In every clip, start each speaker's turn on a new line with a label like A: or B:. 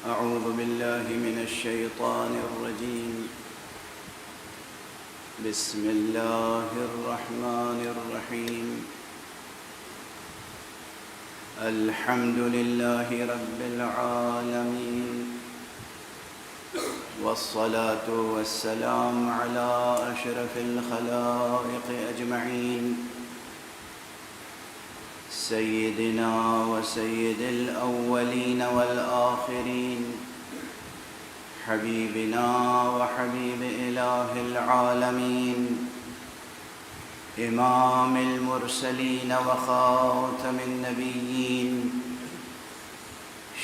A: أعوذ بالله من الشيطان الرجيم. بسم الله الرحمن الرحيم. الحمد لله رب العالمين، والصلاة والسلام على أشرف الخلائق أجمعين، سيدنا وسيد الأولين والآخرين، حبيبنا وحبيب إله العالمين، إمام المرسلين وخاتم النبيين،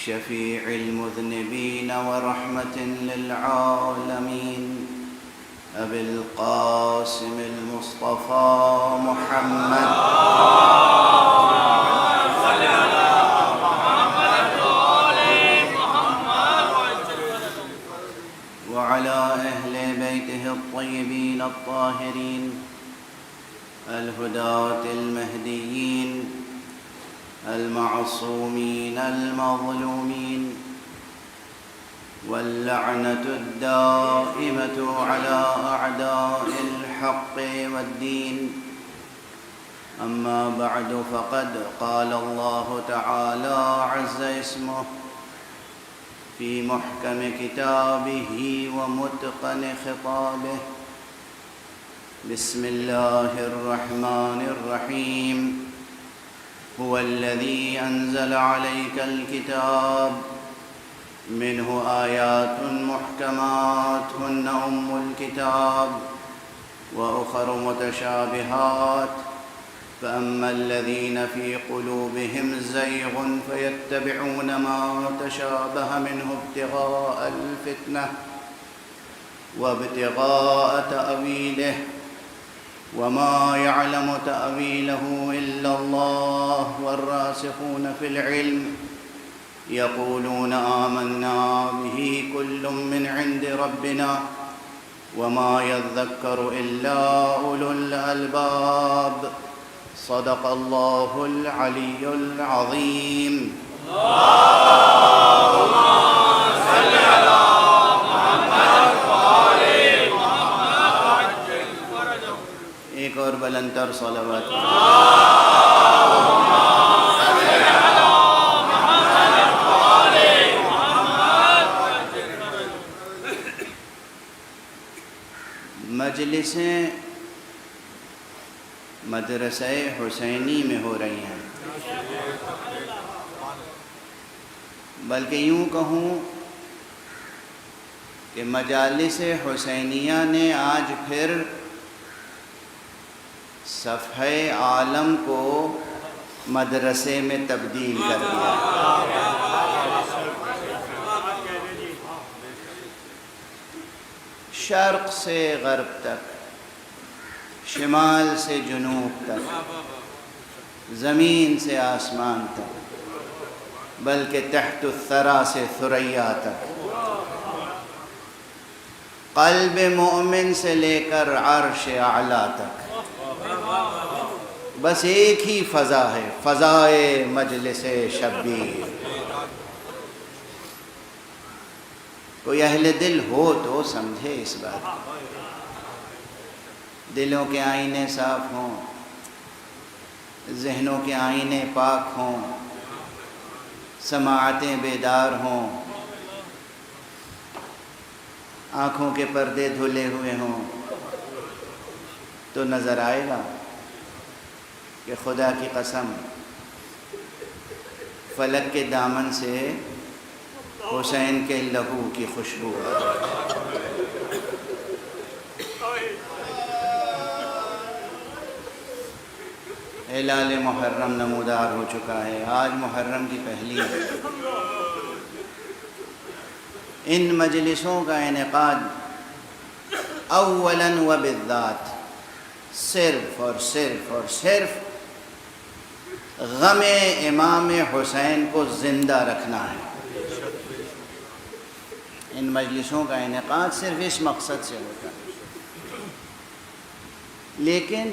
A: شفيع المذنبين ورحمة للعالمين، أبي القاسم المصطفى محمد وعلى أهل بيته الطيبين الطاهرين الهداة المهديين المعصومين المظلومين، واللعنة الدائمة على أعداء الحق والدين. أما بعد، فقد قال الله تعالى عز اسمه في محكم كتابه ومتقن خطابه. بسم الله الرحمن الرحيم. هو الذي أنزل عليك الكتاب منه آيات محكمات هن أم الكتاب وأخر متشابهات، فأما الذين في قلوبهم زيغ فيتبعون ما تشابه منه ابتغاء الفتنة وابتغاء تأويله، وما يعلم تأويله إلا الله والراسخون في العلم يقولون آمنا به كل من عند ربنا وما يذكر إلا أولو الألباب. صدق الله العلي العظيم. اللهم صل على محمد وآل محمد. ایک اور بلندتر صلوات. اللهم صل على محمد وآل محمد. مجلسیں مدرسہ حسینی میں ہو رہی ہیں، بلکہ یوں کہوں کہ مجالس حسینیہ نے آج پھر صفحہ عالم کو مدرسے میں تبدیل کر دیا. شرق سے غرب تک، شمال سے جنوب تک، زمین سے آسمان تک، بلکہ تحت الثری سے ثریا تک، قلب مومن سے لے کر عرش اعلیٰ تک، بس ایک ہی فضا ہے، فضائے مجلس شبیر. کوئی اہل دل ہو تو سمجھے اس بات. دلوں کے آئینے صاف ہوں، ذہنوں کے آئینے پاک ہوں، سماعتیں بیدار ہوں، آنکھوں کے پردے دھلے ہوئے ہوں، تو نظر آئے گا کہ خدا کی قسم فلک کے دامن سے حسین کے لہو کی خوشبو. ہلال محرم نمودار ہو چکا ہے، آج محرم کی پہلی ہے. ان مجلسوں کا انعقاد اولاً و بالذات صرف اور صرف غم امام حسین کو زندہ رکھنا ہے. ان مجلسوں کا انعقاد صرف اس مقصد سے ہوتا ہے. لیکن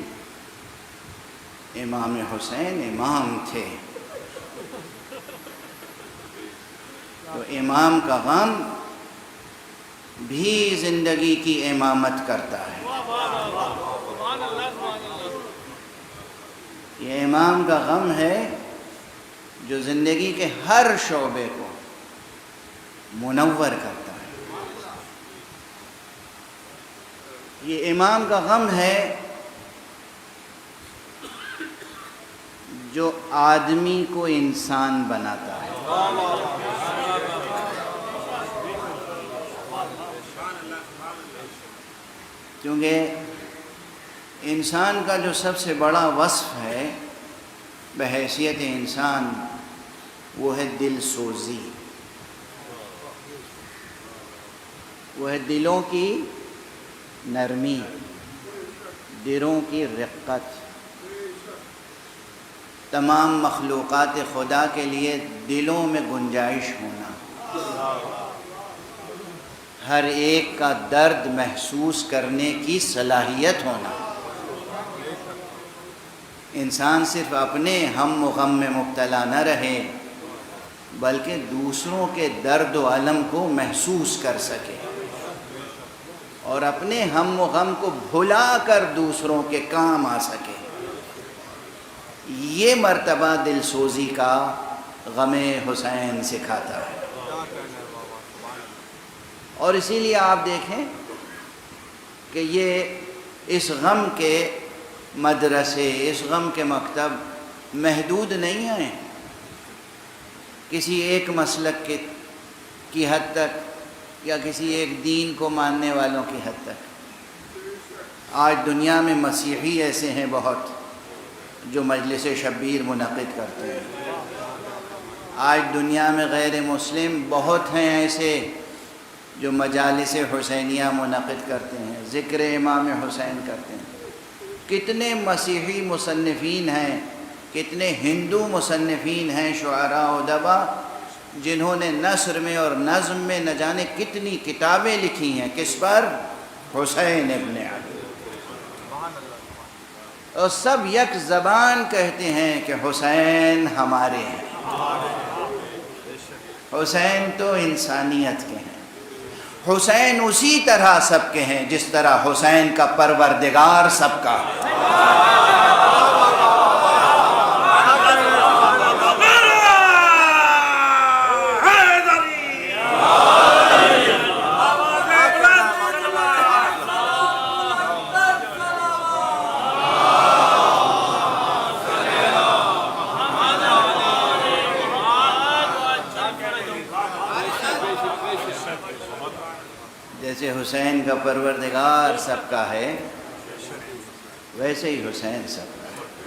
A: امام حسین امام تھے، تو امام کا غم بھی زندگی کی امامت کرتا ہے۔ یہ امام کا غم ہے جو زندگی کے ہر شعبے کو منور کرتا ہے۔ یہ امام کا غم ہے جو آدمی کو انسان بناتا ہے۔ کیونکہ انسان کا جو سب سے بڑا وصف ہے بحیثیت انسان وہ ہے دل سوزی، وہ ہے دلوں کی نرمی، دلوں کی رقت۔ تمام مخلوقات خدا کے لیے دلوں میں گنجائش ہونا، ہر ایک کا درد محسوس کرنے کی صلاحیت ہونا۔ انسان صرف اپنے ہم و غم میں مبتلا نہ رہے بلکہ دوسروں کے درد و الم کو محسوس کر سکے اور اپنے ہم و غم کو بھلا کر دوسروں کے کام آ سکے۔ یہ مرتبہ دل سوزی کا غم حسین سکھاتا ہے۔ اور اسی لیے آپ دیکھیں کہ یہ اس غم کے مدرسے، اس غم کے مکتب محدود نہیں ہیں کسی ایک مسلک کی حد تک یا کسی ایک دین کو ماننے والوں کی حد تک۔ آج دنیا میں مسیحی ایسے ہیں بہت جو مجلس شبیر منعقد کرتے ہیں۔ آج دنیا میں غیر مسلم بہت ہیں ایسے جو مجالس حسینیہ منعقد کرتے ہیں، ذکر امام حسین کرتے ہیں۔ کتنے مسیحی مصنفین ہیں، کتنے ہندو مصنفین ہیں، شعراء و ادبا، جنہوں نے نثر میں اور نظم میں نہ جانے کتنی کتابیں لکھی ہیں۔ کس پر؟ حسین ابن علی۔ اور سب یک زبان کہتے ہیں کہ حسین ہمارے ہیں، حسین تو انسانیت کے ہیں، حسین اسی طرح سب کے ہیں جس طرح حسین کا پروردگار سب کا ہے۔ جیسے حسین کا پروردگار سب کا ہے ویسے ہی حسین سب کا ہے،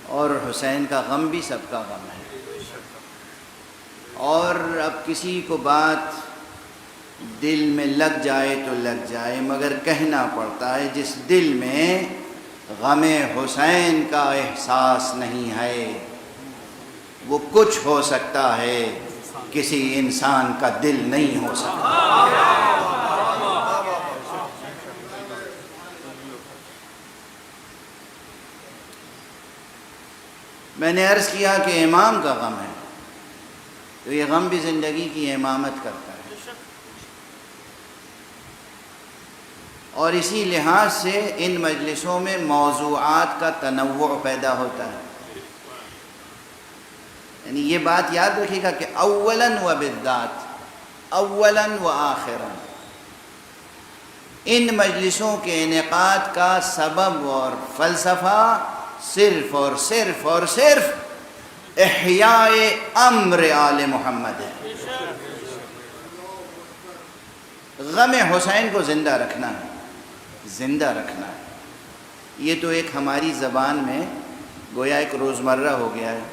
A: اور حسین کا غم بھی سب کا غم ہے۔ اور اب کسی کو بات دل میں لگ جائے تو لگ جائے، مگر کہنا پڑتا ہے جس دل میں غم حسین کا احساس نہیں ہے وہ کچھ ہو سکتا ہے، کسی انسان کا دل نہیں ہو سکتا۔ میں نے عرض کیا کہ امام کا غم ہے تو یہ غم بھی زندگی کی امامت کرتا ہے، اور اسی لحاظ سے ان مجلسوں میں موضوعات کا تنوع پیدا ہوتا ہے۔ یعنی یہ بات یاد رکھیے گا کہ اولاً و بالذات، اولاً و آخراً، ان مجلسوں کے انعقاد کا سبب اور فلسفہ صرف اور صرف اور صرف احیاء امر آل محمد ہے۔ غم حسین کو زندہ رکھنا ہے، زندہ رکھنا ہے۔ یہ تو ایک ہماری زبان میں گویا ایک روزمرہ ہو گیا ہے،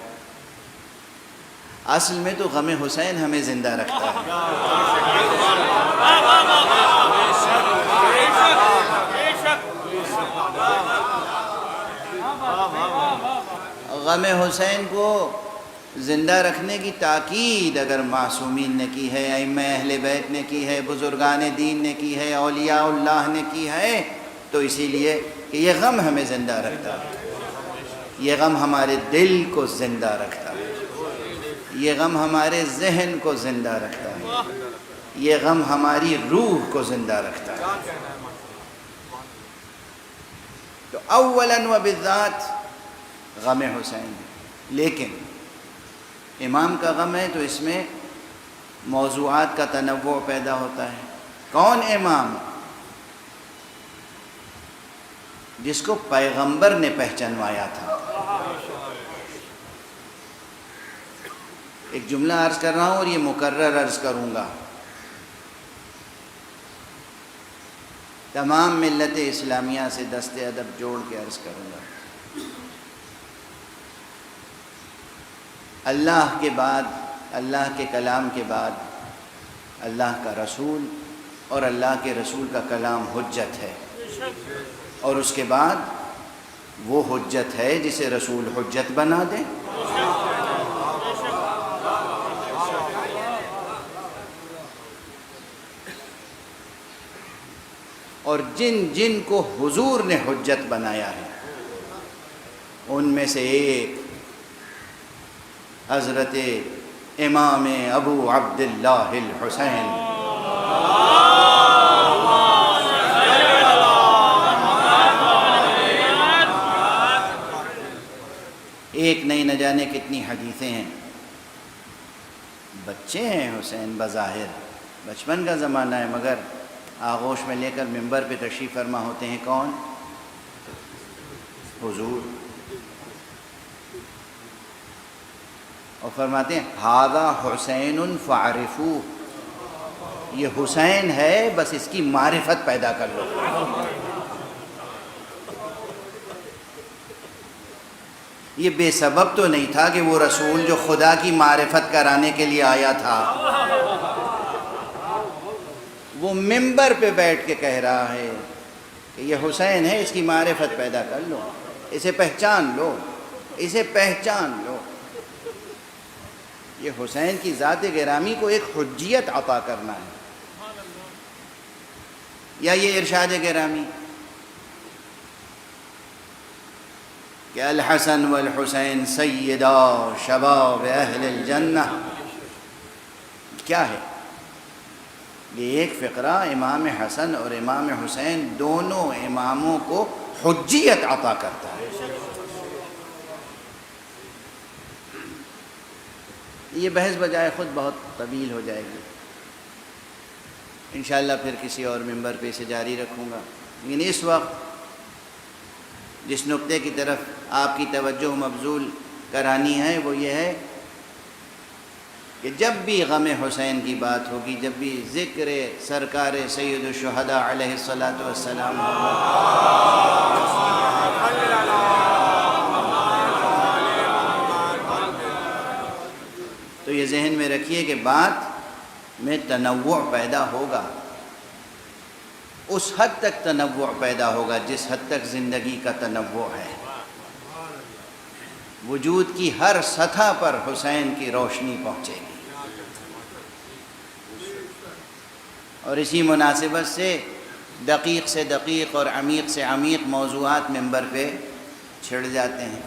A: اصل میں تو غم حسین ہمیں زندہ رکھتا ہے۔ غم حسین کو زندہ رکھنے کی تاکید اگر معصومین نے کی ہے، ائمہ اہل بیت نے کی ہے، بزرگان دین نے کی ہے، اولیاء اللہ نے کی ہے، تو اسی لیے کہ یہ غم ہمیں زندہ رکھتا ہے۔ یہ غم ہمارے دل کو زندہ رکھتا ہے، یہ غم ہمارے ذہن کو زندہ رکھتا ہے، یہ غم ہماری روح کو زندہ رکھتا ہے۔ تو اولاً و بالذات غم حسین ہے، لیکن امام کا غم ہے تو اس میں موضوعات کا تنوع پیدا ہوتا ہے۔ کون امام؟ جس کو پیغمبر نے پہچانوایا تھا۔ ایک جملہ عرض کر رہا ہوں اور یہ مکرر عرض کروں گا، تمام ملت اسلامیہ سے دست ادب جوڑ کے عرض کروں گا۔ اللہ کے بعد، اللہ کے کلام کے بعد اللہ کا رسول اور اللہ کے رسول کا کلام حجت ہے، اور اس کے بعد وہ حجت ہے جسے رسول حجت بنا دے۔ اور جن جن کو حضور نے حجت بنایا ہے ان میں سے ایک حضرت امام ابو عبداللہ الحسین ایک نہیں نہ جانے کتنی حدیثیں ہیں۔ بچے ہیں حسین، بظاہر بچپن کا زمانہ ہے، مگر آغوش میں لے کر منبر پہ تشریف فرما ہوتے ہیں کون؟ حضور، اور فرماتے ہیں ھذا حسین فاعرفوہ، یہ حسین ہے، بس اس کی معرفت پیدا کر لو۔ یہ بے سبب تو نہیں تھا کہ وہ رسول جو خدا کی معرفت کرانے کے لیے آیا تھا وہ منبر پہ بیٹھ کے کہہ رہا ہے کہ یہ حسین ہے، اس کی معرفت پیدا کر لو، اسے پہچان لو، اسے پہچان لو۔ یہ حسین کی ذات گرامی کو ایک حجیت عطا کرنا ہے، یا یہ ارشاد گرامی کہ الحسن والحسین سیدا شباب اہل الجنہ، کیا ہے؟ یہ ایک فقرہ امام حسن اور امام حسین دونوں اماموں کو حجیت عطا کرتا ہے۔ یہ بحث بجائے خود بہت طویل ہو جائے گی، انشاءاللہ پھر کسی اور منبر پہ اسے جاری رکھوں گا، لیکن اس وقت جس نقطے کی طرف آپ کی توجہ مبذول کرانی ہے وہ یہ ہے کہ جب بھی غم حسین کی بات ہوگی، جب بھی ذکر سرکار سید الشہداء علیہ الصلاۃ والسلام ہوگا، تو یہ ذہن میں رکھیے کہ بات میں تنوع پیدا ہوگا، اس حد تک تنوع پیدا ہوگا جس حد تک زندگی کا تنوع ہے۔ وجود کی ہر سطح پر حسین کی روشنی پہنچے گی، اور اسی مناسبت سے دقیق سے دقیق اور عمیق سے عمیق موضوعات منبر پہ چھڑ جاتے ہیں۔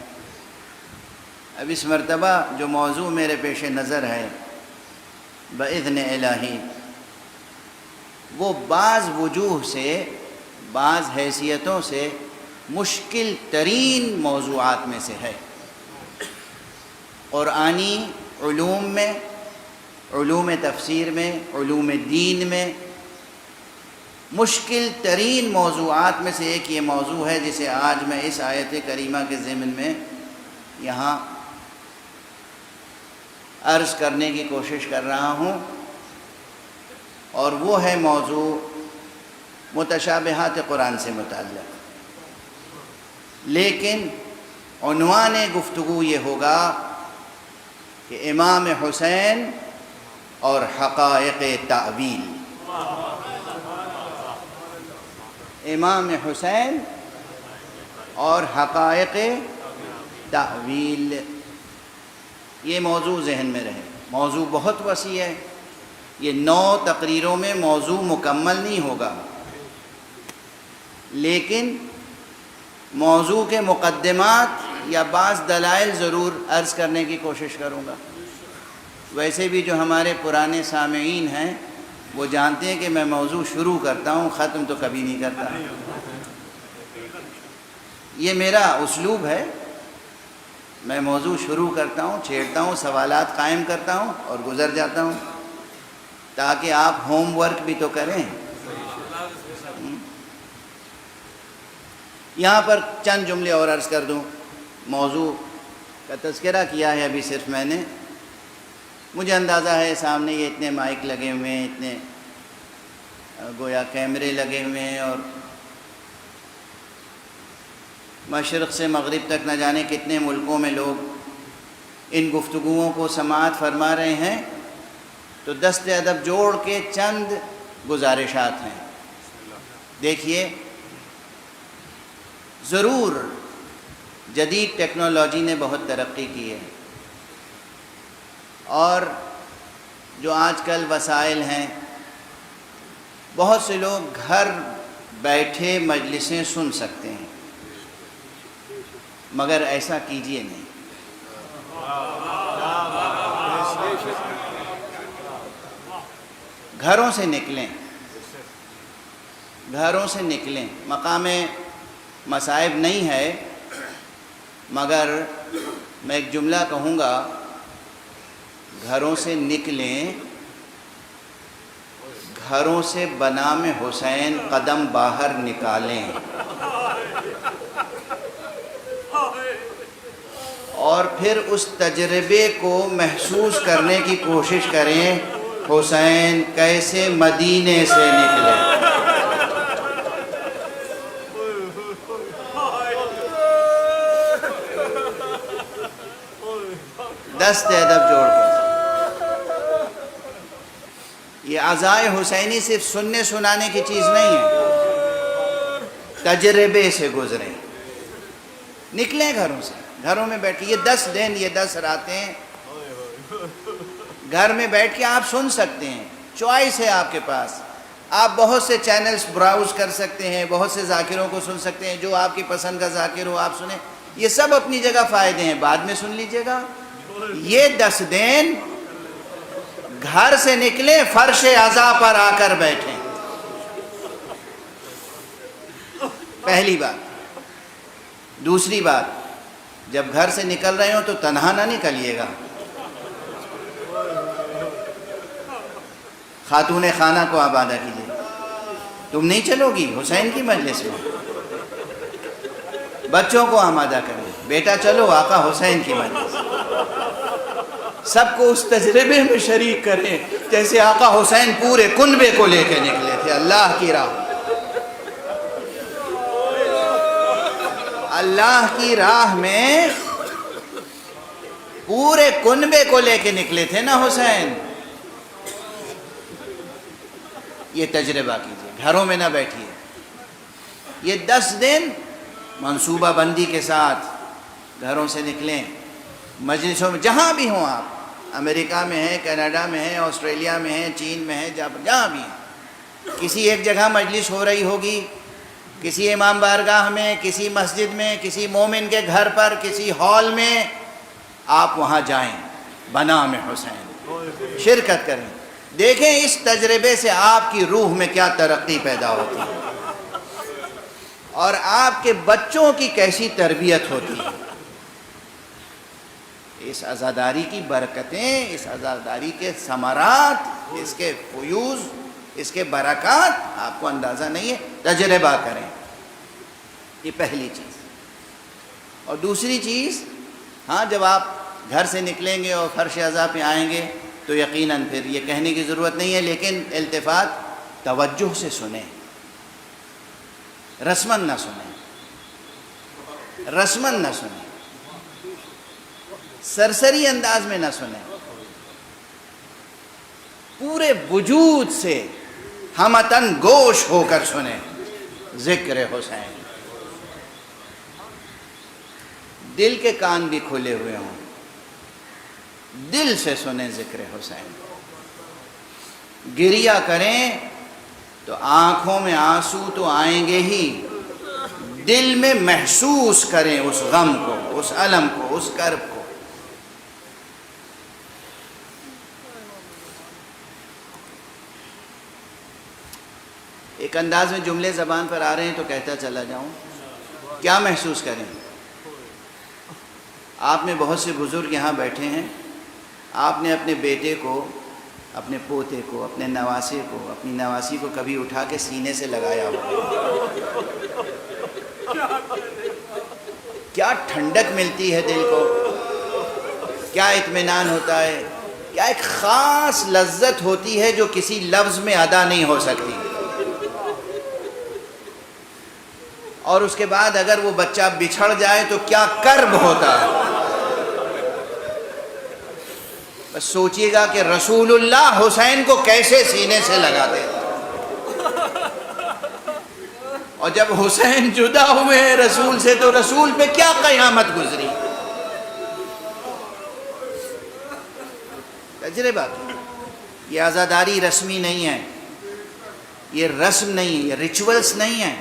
A: اب اس مرتبہ جو موضوع میرے پیش نظر ہے بإذن الہی، وہ بعض وجوہ سے، بعض حیثیتوں سے مشکل ترین موضوعات میں سے ہے۔ قرآنی علوم میں، علوم تفسیر میں، علوم دین میں مشکل ترین موضوعات میں سے ایک یہ موضوع ہے جسے آج میں اس آیت کریمہ کے ضمن میں یہاں عرض کرنے کی کوشش کر رہا ہوں، اور وہ ہے موضوع متشابہات قرآن سے متعلق، لیکن عنوان گفتگو یہ ہوگا کہ امام حسین اور حقائق تأویل۔ امام حسین اور حقائق تأویل، یہ موضوع ذہن میں رہے۔ موضوع بہت وسیع ہے، یہ 9 تقریروں میں موضوع مکمل نہیں ہوگا، لیکن موضوع کے مقدمات یا بعض دلائل ضرور عرض کرنے کی کوشش کروں گا۔ ویسے بھی جو ہمارے پرانے سامعین ہیں وہ جانتے ہیں کہ میں موضوع شروع کرتا ہوں، ختم تو کبھی نہیں کرتا۔ یہ میرا اسلوب ہے، میں موضوع شروع کرتا ہوں، چھیڑتا ہوں، سوالات قائم کرتا ہوں اور گزر جاتا ہوں، تاکہ آپ ہوم ورک بھی تو کریں۔ یہاں پر چند جملے اور عرض کر دوں۔ موضوع کا تذکرہ کیا ہے ابھی صرف میں نے، مجھے اندازہ ہے سامنے یہ اتنے مائک لگے ہوئے ہیں، اتنے گویا کیمرے لگے ہوئے ہیں، اور مشرق سے مغرب تک نہ جانے کتنے ملکوں میں لوگ ان گفتگوؤں کو سماعت فرما رہے ہیں، تو دست ادب جوڑ کے چند گزارشات ہیں۔ دیکھیے، ضرور جدید ٹیکنالوجی نے بہت ترقی کی ہے، اور جو آج کل وسائل ہیں، بہت سے لوگ گھر بیٹھے مجلسیں سن سکتے ہیں، مگر ایسا کیجیے نہیں۔ گھروں سے نکلیں، گھروں سے نکلیں۔ مقام مصائب نہیں ہے، مگر میں ایک جملہ کہوں گا، گھروں سے نکلیں، گھروں سے بنام حسین قدم باہر نکالیں، اور پھر اس تجربے کو محسوس کرنے کی کوشش کریں، حسین کیسے مدینے سے نکلے۔ دست ادب جوڑ کے۔ یہ عزائے حسینی صرف سننے سنانے کی چیز نہیں ہے، تجربے سے گزریں، نکلیں گھروں سے، گھروں میں بیٹھ کے۔ یہ 10 دن، یہ 10 راتیں گھر میں بیٹھ کے آپ سن سکتے ہیں، چوائس ہے آپ کے پاس، آپ بہت سے چینلز براؤز کر سکتے ہیں، بہت سے ذاکروں کو سن سکتے ہیں، جو آپ کی پسند کا ذاکر ہو آپ سنیں، یہ سب اپنی جگہ فائدے ہیں، بعد میں سن لیجئے گا۔ یہ 10 دن گھر سے نکلیں، فرش عزا پر آ کر بیٹھیں، پہلی بات۔ دوسری بات، جب گھر سے نکل رہے ہو تو تنہا نہ نکلیے گا، خاتون خانہ کو آبادہ کیجیے۔ تم نہیں چلو گی حسین کی مجلس میں، بچوں کو آمادہ کریں، بیٹا چلو آقا حسین کی مجلس، سب کو اس تجربے میں شریک کریں جیسے آقا حسین پورے کنبے کو لے کے نکلے تھے اللہ کی راہ۔ اللہ کی راہ میں پورے کنبے کو لے کے نکلے تھے نا حسین۔ یہ تجربہ کیجئے، گھروں میں نہ بیٹھیے۔ یہ 10 دن منصوبہ بندی کے ساتھ گھروں سے نکلیں، مجلسوں میں جہاں بھی ہوں آپ، امریکہ میں ہیں، کینیڈا میں ہیں، آسٹریلیا میں ہیں، چین میں ہیں، جہاں بھی ہیں، کسی ایک جگہ مجلس ہو رہی ہوگی، کسی امام بارگاہ میں، کسی مسجد میں، کسی مومن کے گھر پر، کسی ہال میں، آپ وہاں جائیں، بنام حسین شرکت کریں، دیکھیں اس تجربے سے آپ کی روح میں کیا ترقی پیدا ہوتی ہے اور آپ کے بچوں کی کیسی تربیت ہوتی ہے۔ اس عزاداری کی برکتیں، اس عزاداری کے ثمرات، اس کے فیوز، اس کے برکات آپ کو اندازہ نہیں ہے، تجربہ کریں۔ یہ پہلی چیز۔ اور دوسری چیز، ہاں جب آپ گھر سے نکلیں گے اور فرش عزا پہ آئیں گے تو یقیناً پھر یہ کہنے کی ضرورت نہیں ہے، لیکن التفات توجہ سے سنیں، رسماً نہ سنیں، رسماً نہ سنیں، سرسری انداز میں نہ سنیں، پورے وجود سے ہمتن گوش ہو کر سنیں ذکر حسین۔ دل کے کان بھی کھلے ہوئے ہوں، دل سے سنیں ذکر حسین۔ گریہ کریں تو آنکھوں میں آنسو تو آئیں گے ہی، دل میں محسوس کریں اس غم کو، اس الم کو، اس کرب کو۔ ایک انداز میں جملے زبان پر آ رہے ہیں تو کہتا چلا جاؤں، کیا محسوس کریں؟ آپ میں بہت سے بزرگ یہاں بیٹھے ہیں، آپ نے اپنے بیٹے کو، اپنے پوتے کو، اپنے نواسے کو، اپنی نواسی کو کبھی اٹھا کے سینے سے لگایا ہو؟ کیا ٹھنڈک ملتی ہے دل کو، کیا اطمینان ہوتا ہے، کیا ایک خاص لذت ہوتی ہے جو کسی لفظ میں ادا نہیں ہو سکتی۔ اور اس کے بعد اگر وہ بچہ بچھڑ جائے تو کیا کرب ہوتا ہے۔ بس سوچئے گا کہ رسول اللہ حسین کو کیسے سینے سے لگاتے تھے، اور جب حسین جدا ہوئے ہیں رسول سے تو رسول پہ کیا قیامت گزری۔ تجربہ یہ عزاداری رسمی نہیں ہے، یہ رسم نہیں ہے، یہ ریچولز نہیں ہے۔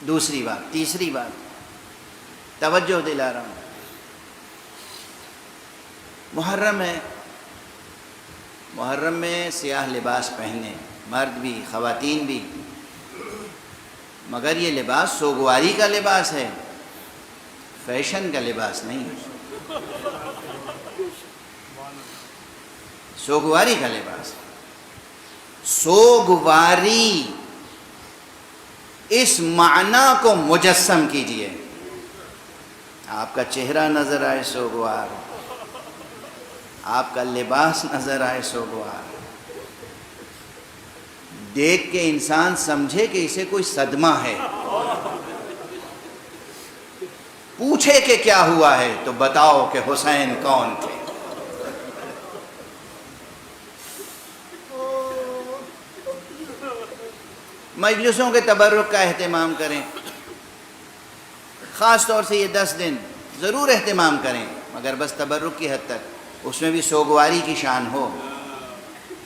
A: دوسری بات، تیسری بات توجہ دلا رہا ہوں، محرم ہے، محرم میں سیاہ لباس پہنے، مرد بھی خواتین بھی، مگر یہ لباس سوگواری کا لباس ہے، فیشن کا لباس نہیں ہے، سوگواری کا لباس۔ سوگواری اس معنی کو مجسم کیجئے، آپ کا چہرہ نظر آئے سوگوار، آپ کا لباس نظر آئے سوگوار، دیکھ کے انسان سمجھے کہ اسے کوئی صدمہ ہے، پوچھے کہ کیا ہوا ہے تو بتاؤ کہ حسین کون تھے۔ مجلسوں کے تبرک کا اہتمام کریں، خاص طور سے یہ 10 دن ضرور اہتمام کریں، مگر بس تبرک کی حد تک، اس میں بھی سوگواری کی شان ہو۔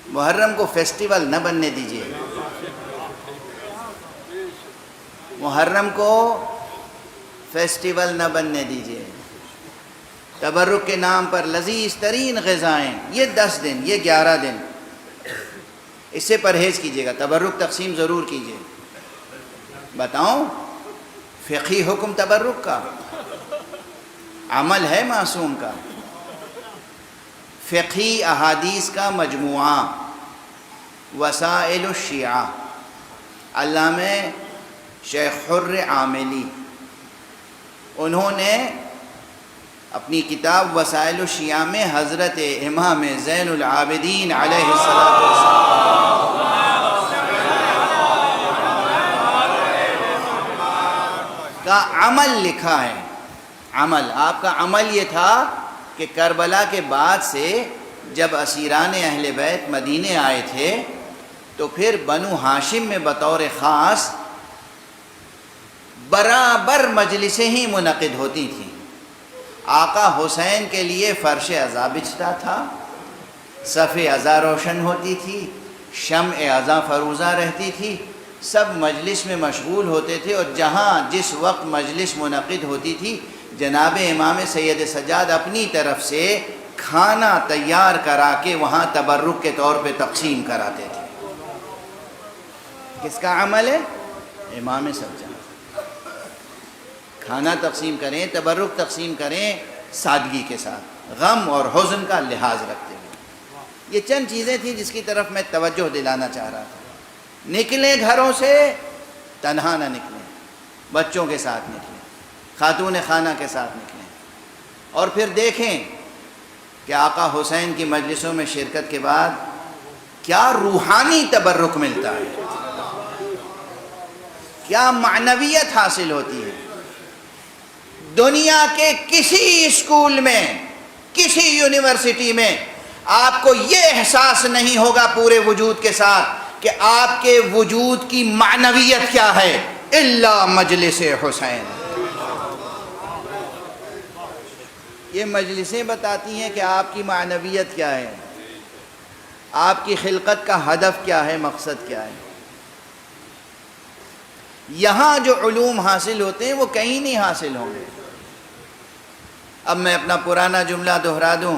A: محرم کو فیسٹیول نہ بننے دیجیے، محرم کو فیسٹیول نہ بننے دیجیے۔ تبرک کے نام پر لذیذ ترین غذائیں، یہ 10 دن، یہ 11 دن، اس سے پرہیز کیجیے گا۔ تبرک تقسیم ضرور کیجیے۔ بتاؤں فقہی حکم تبرک کا، عمل ہے معصوم کا، فقہی احادیث کا مجموعہ، وسائل الشیعہ، علامہ شیخ حر عاملی، انہوں نے اپنی کتاب وسائل الشیعہ میں حضرت امام زین العابدین علیہ السلام کا عمل لکھا ہے۔ عمل، آپ کا عمل یہ تھا کہ کربلا کے بعد سے جب اسیران اہل بیت مدینے آئے تھے تو پھر بنو ہاشم میں بطور خاص برابر مجلسیں ہی منعقد ہوتی تھیں۔ آقا حسین کے لیے فرش عزا بچھتا تھا، صف عزا روشن ہوتی تھی، شمع عزا فروزہ رہتی تھی، سب مجلس میں مشغول ہوتے تھے، اور جہاں جس وقت مجلس منعقد ہوتی تھی جناب امام سید سجاد اپنی طرف سے کھانا تیار کرا کے وہاں تبرک کے طور پہ تقسیم کراتے تھے۔ کس کا عمل ہے؟ امام سجاد۔ کھانا تقسیم کریں، تبرک تقسیم کریں، سادگی کے ساتھ، غم اور حزن کا لحاظ رکھتے ہوئے۔ یہ چند چیزیں تھیں جس کی طرف میں توجہ دلانا چاہ رہا تھا۔ نکلیں گھروں سے تنہا نہ نکلیں، بچوں کے ساتھ نکلیں، خاتون خانہ کے ساتھ نکلیں، اور پھر دیکھیں کہ آقا حسین کی مجلسوں میں شرکت کے بعد کیا روحانی تبرک ملتا ہے، کیا معنویت حاصل ہوتی ہے۔ دنیا کے کسی اسکول میں، کسی یونیورسٹی میں آپ کو یہ احساس نہیں ہوگا پورے وجود کے ساتھ کہ آپ کے وجود کی معنویت کیا ہے، الا مجلس حسین۔ یہ مجلسیں بتاتی ہیں کہ آپ کی معنویت کیا ہے، آپ کی خلقت کا ہدف کیا ہے، مقصد کیا ہے۔ یہاں جو علوم حاصل ہوتے ہیں وہ کہیں نہیں حاصل ہوں گے۔ اب میں اپنا پرانا جملہ دہرا دوں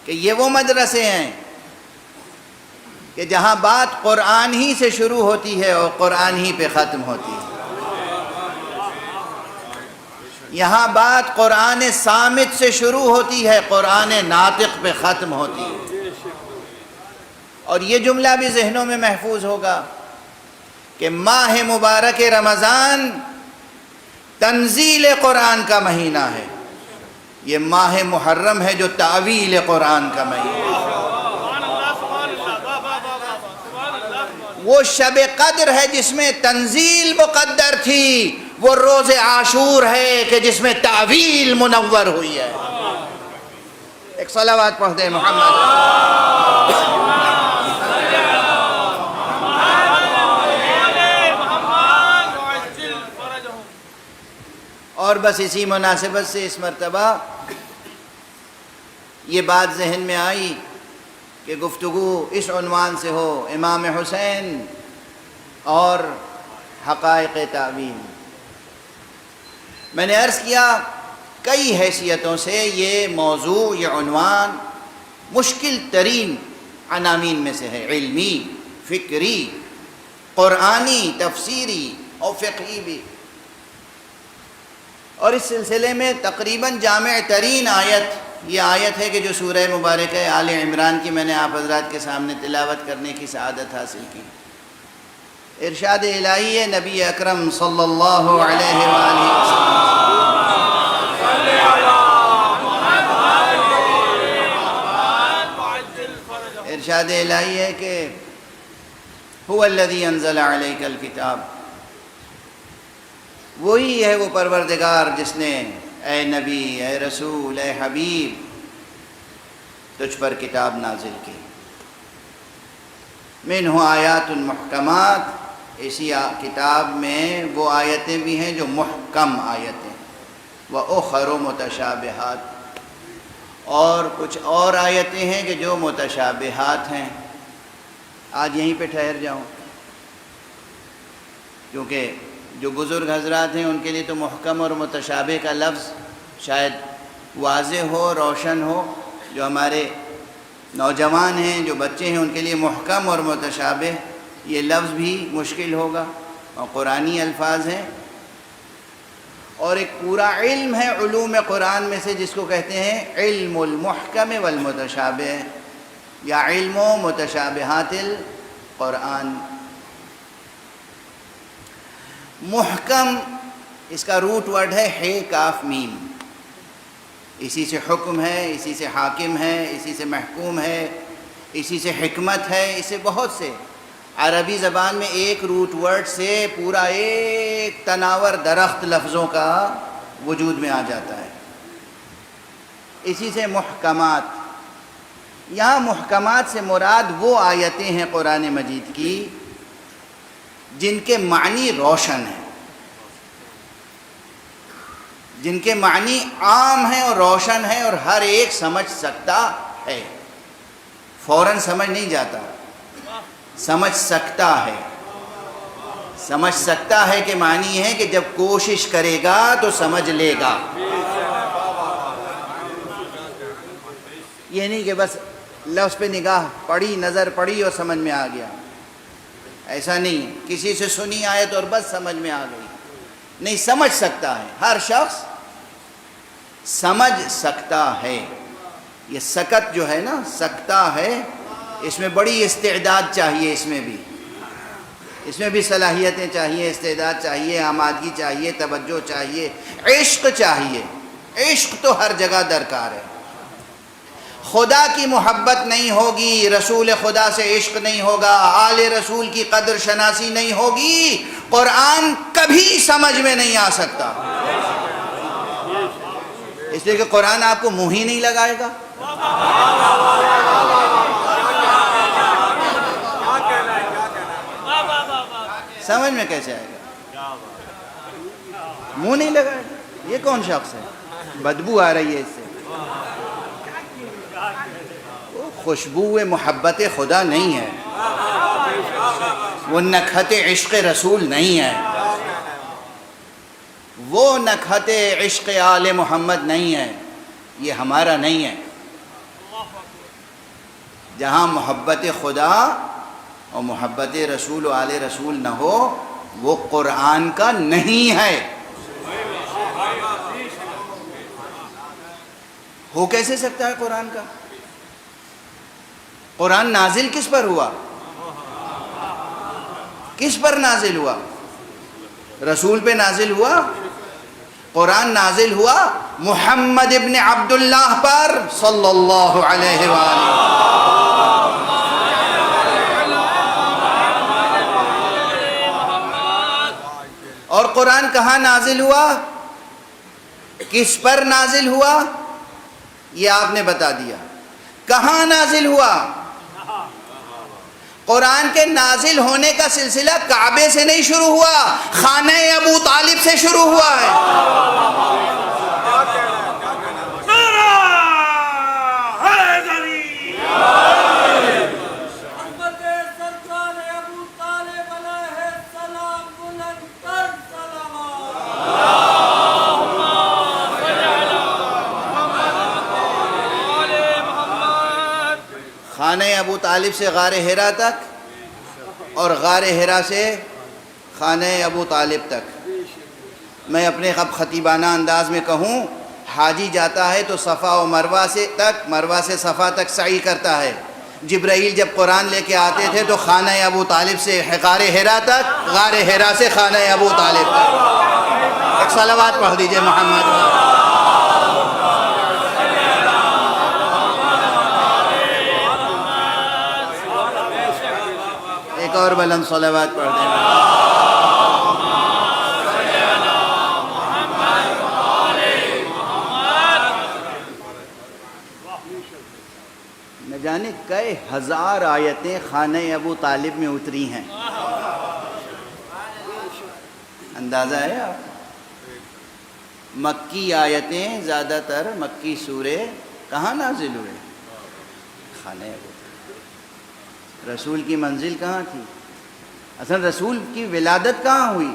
A: کہ یہ وہ مدرسے ہیں کہ جہاں بات قرآن ہی سے شروع ہوتی ہے اور قرآن ہی پہ ختم ہوتی ہے۔ یہاں بات قرآن صامت سے شروع ہوتی ہے، قرآن ناطق پہ ختم ہوتی ہے۔ اور یہ جملہ بھی ذہنوں میں محفوظ ہوگا کہ ماہ مبارک رمضان تنزیل قرآن کا مہینہ ہے، یہ ماہ محرم ہے جو تعویل قرآن کا مہینہ ہے۔ وہ شب قدر ہے جس میں تنزیل مقدر تھی، وہ روز عاشور ہے کہ جس میں تعویل منور ہوئی ہے۔ ایک صلوات پڑھ دیں محمد۔ اور بس اسی مناسبت سے اس مرتبہ یہ بات ذہن میں آئی کہ گفتگو اس عنوان سے ہو، امام حسین اور حقائق تعویل۔ میں نے عرض کیا کئی حیثیتوں سے یہ موضوع، یہ عنوان مشکل ترین عناوین میں سے ہے، علمی، فکری، قرآنی، تفسیری اور فقہی بھی۔ اور اس سلسلے میں تقریباً جامع ترین آیت یہ آیت ہے کہ جو سورہ مبارکہ آل عمران کی میں نے آپ حضرات کے سامنے تلاوت کرنے کی سعادت حاصل کی۔ ارشاد الہی ہے نبی اکرم صلی اللہ علیہ وآلہ وسلم، ارشاد الہی ہے کہ هو الذی انزل علیک الکتاب، وہی ہے وہ پروردگار جس نے اے نبی، اے رسول، اے حبیب تجھ پر کتاب نازل کی۔ منہ آیات محکمات، اسی کتاب میں وہ آیتیں بھی ہیں جو محکم آیتیں، وَأُخَرُ مُتَشَابِہَاتٌ، اور کچھ اور آیتیں ہیں کہ جو متشابہات ہیں۔ آج یہیں پہ ٹھہر جاؤں کیونکہ جو بزرگ حضرات ہیں ان کے لیے تو محکم اور متشابہ کا لفظ شاید واضح ہو، روشن ہو۔ جو ہمارے نوجوان ہیں، جو بچے ہیں، ان کے لیے محکم اور متشابہ یہ لفظ بھی مشکل ہوگا، اور قرآنی الفاظ ہیں۔ اور ایک پورا علم ہے علوم قرآن میں سے جس کو کہتے ہیں علم المحکم والمتشابہ، یا علم متشابہات القرآن۔ محکم اس کا روٹ ورڈ ہے ہے کاف میم، اسی سے حکم ہے، اسی سے حاکم ہے، اسی سے محکوم ہے، اسی سے حکمت ہے، اس سے بہت سے عربی زبان میں ایک روٹ ورڈ سے پورا ایک تناور درخت لفظوں کا وجود میں آ جاتا ہے۔ اسی سے محکمات، یہاں محکمات سے مراد وہ آیتیں ہیں قرآن مجید کی جن کے معنی روشن ہیں، جن کے معنی عام ہیں اور روشن ہیں اور ہر ایک سمجھ سکتا ہے، فوراً سمجھ نہیں جاتا، سمجھ سکتا ہے۔ سمجھ سکتا ہے کہ معنی ہے کہ جب کوشش کرے گا تو سمجھ لے گا، یہ نہیں کہ بس لفظ پہ نگاہ پڑی، نظر پڑی اور سمجھ میں آ گیا، ایسا نہیں کسی سے سنی آیت اور بس سمجھ میں آ گئی، نہیں، سمجھ سکتا ہے، ہر شخص سمجھ سکتا ہے۔ یہ سکت جو ہے نا، سکتا ہے، اس میں بڑی استعداد چاہیے، اس میں بھی صلاحیتیں چاہیے، استعداد چاہیے، آمادگی چاہیے، توجہ چاہیے، عشق چاہیے۔ عشق تو ہر جگہ درکار ہے۔ خدا کی محبت نہیں ہوگی، رسول خدا سے عشق نہیں ہوگا، آل رسول کی قدر شناسی نہیں ہوگی، قرآن کبھی سمجھ میں نہیں آ سکتا، اس لیے کہ قرآن آپ کو منہ ہی نہیں لگائے گا۔ سمجھ میں کیسے آئے گا؟ منہ نہیں لگائے گا۔ یہ کون شخص ہے؟ بدبو آ رہی ہے اس سے، خوشبو محبت خدا نہیں ہے، وہ نکہت عشق رسول نہیں ہے۔ وہ نکہت عشق آل محمد نہیں ہے، یہ ہمارا نہیں ہے۔ جہاں محبت خدا اور محبت رسول و آل رسول نہ ہو وہ قرآن کا نہیں ہے۔ ہو کیسے سکتا ہے قرآن کا؟ قرآن نازل کس پر ہوا؟ کس پر نازل ہوا؟ رسول پہ نازل ہوا؟ قرآن نازل ہوا محمد ابن عبداللہ پر صلی اللہ علیہ وآلہ۔ اور قرآن کہاں نازل ہوا؟ کس پر نازل ہوا؟ یہ آپ نے بتا دیا۔ کہاں نازل ہوا؟ قرآن کے نازل ہونے کا سلسلہ کعبے سے نہیں شروع ہوا، خانہ ابو طالب سے شروع ہوا ہے۔ خانہ ابو طالب سے غار حرا تک اور غار حرا سے خانہ ابو طالب تک، میں اپنے خطیبانہ انداز میں کہوں، حاجی جاتا ہے تو صفا و مروہ سے تک، مروہ سے صفا تک سعی کرتا ہے۔ جبرائیل جب قرآن لے کے آتے تھے تو خانہ ابو طالب سے غار حرا تک، غار حرا سے خانہ ابو طالب تک۔ ایک صلوات پڑھ دیجئے محمد۔ ایک اور بلند صلوات پڑھ دیں۔ نہ جانے کئی ہزار آیتیں خانہ ابو طالب میں اتری ہیں، اندازہ ہے آپ؟ مکی آیتیں زیادہ تر، مکی سورے کہاں نازل ہوئے؟ خانہ ابو طالب۔ رسول کی منزل کہاں تھی؟ اصل رسول کی ولادت کہاں ہوئی؟